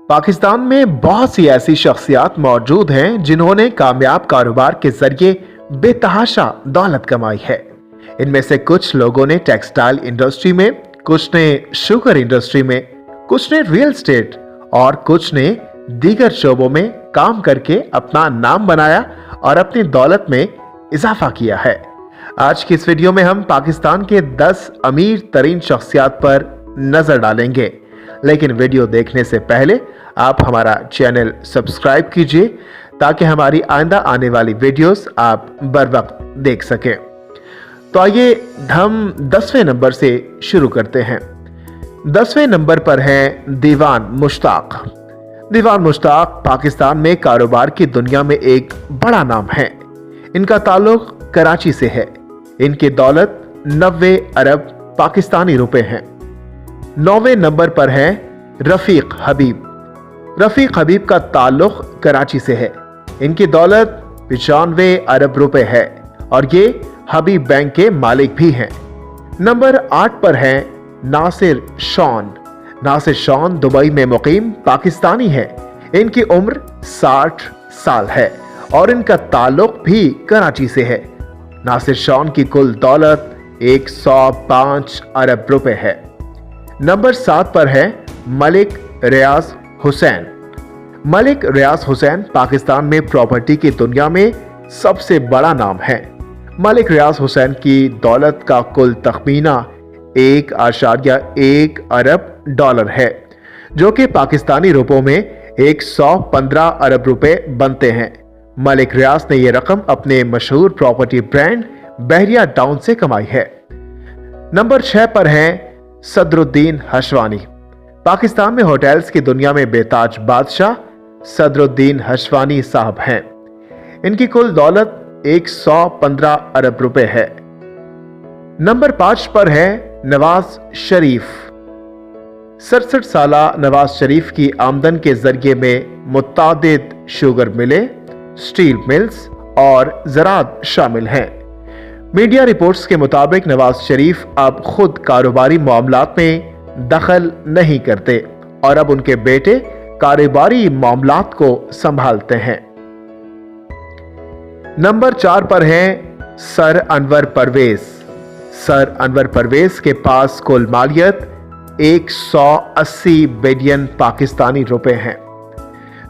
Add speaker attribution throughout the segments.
Speaker 1: पाकिस्तान में बहुत सी ऐसी शख्सियात मौजूद हैं जिन्होंने कामयाब कारोबार के जरिए बेतहाशा दौलत कमाई है। इनमें से कुछ लोगों ने टेक्सटाइल इंडस्ट्री में, कुछ ने शुगर इंडस्ट्री में, कुछ ने रियल एस्टेट और कुछ ने दीगर शोबों में काम करके अपना नाम बनाया और अपनी दौलत में इजाफा किया है। आज की इस वीडियो में हम पाकिस्तान के 10 अमीर तरीन शख्सियात पर नजर डालेंगे, लेकिन वीडियो देखने से पहले आप हमारा चैनल सब्सक्राइब कीजिए ताकि हमारी आइंदा आने वाली वीडियोस आप बर वक्त देख सकें। तो आइए हम 10वें नंबर से शुरू करते हैं। 10वें नंबर पर हैं दीवान मुश्ताक। दीवान मुश्ताक पाकिस्तान में कारोबार की दुनिया में एक बड़ा नाम है। इनका ताल्लुक कराची से है। इनकी दौलत 90 अरब पाकिस्तानी रुपए हैं। 9वें नंबर पर है रफीक हबीब। रफीक हबीब का ताल्लुक कराची से है। इनकी दौलत 95 अरब रुपए है और ये हबीब बैंक के मालिक भी हैं। नंबर 8 पर है नासिर शॉन। नासिर शॉन दुबई में मुकीम पाकिस्तानी है। इनकी उम्र 60 साल है और इनका ताल्लुक भी कराची से है। नासिर शॉन की कुल दौलत 105 अरब रुपए है। नंबर 7 पर है मलिक रियाज हुसैन। मलिक रियाज हुसैन पाकिस्तान में प्रॉपर्टी की दुनिया में सबसे बड़ा नाम है। मलिक रियाज हुसैन की दौलत का कुल तखमीना 1.1 अरब डॉलर है, जो कि पाकिस्तानी रुपयों में 115 अरब रुपए बनते हैं। मलिक रियाज ने यह रकम अपने मशहूर प्रॉपर्टी ब्रांड बहरिया टाउन से कमाई है। नंबर 6 पर है सदरुद्दीन हशवानी। पाकिस्तान में होटल्स की दुनिया में बेताज बादशाह सदरुद्दीन हशवानी साहब हैं। इनकी कुल दौलत 115 अरब रुपए है। नंबर 5 पर है नवाज शरीफ। 67 साला नवाज शरीफ की आमदन के जरिए में मुतादिद शुगर मिलें, स्टील मिल्स और ज़राअत शामिल हैं। मीडिया रिपोर्ट्स के मुताबिक नवाज शरीफ अब खुद कारोबारी मामलात में दखल नहीं करते और अब उनके बेटे कारोबारी मामलात को संभालते हैं। नंबर 4 पर हैं सर अनवर परवेज। सर अनवर परवेज के पास कुल मालियत 180 बिलियन पाकिस्तानी रुपए हैं,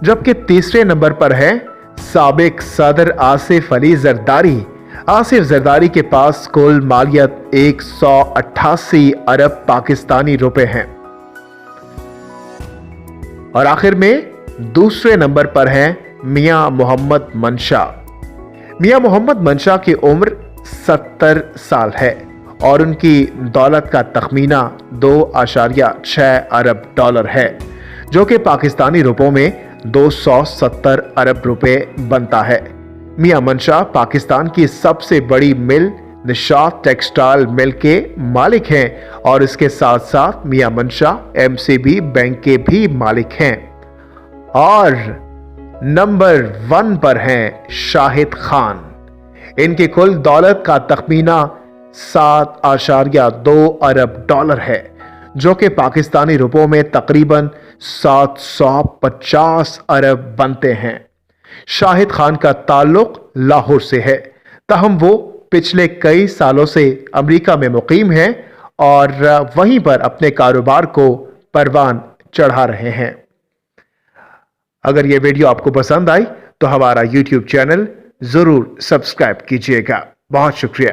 Speaker 1: जबकि तीसरे नंबर पर है साबिक सदर आसिफ अली जरदारी। आसिफ जरदारी के पास कुल मालियत 188 अरब पाकिस्तानी रुपए हैं। और आखिर में दूसरे नंबर पर है मियां मोहम्मद मंशा। मियां मोहम्मद मंशा की उम्र 70 साल है और उनकी दौलत का तखमीना 2.6 अरब डॉलर है, जो कि पाकिस्तानी रुपयों में 270 अरब रुपए बनता है। मियां मंशा पाकिस्तान की सबसे बड़ी मिल निशात टेक्सटाइल मिल के मालिक हैं और इसके साथ साथ मियां मंशा एमसीबी बैंक के भी मालिक हैं। और नंबर 1 पर हैं शाहिद खान। इनकी कुल दौलत का तखमीना 7.2 अरब डॉलर है, जो कि पाकिस्तानी रुपयों में तकरीबन 750 अरब बनते हैं। शाहिद खान का ताल्लुक लाहौर से है, ताहम वो पिछले कई सालों से अमेरिका में मुकीम हैं और वहीं पर अपने कारोबार को परवान चढ़ा रहे हैं। अगर ये वीडियो आपको पसंद आई तो हमारा YouTube चैनल जरूर सब्सक्राइब कीजिएगा। बहुत शुक्रिया।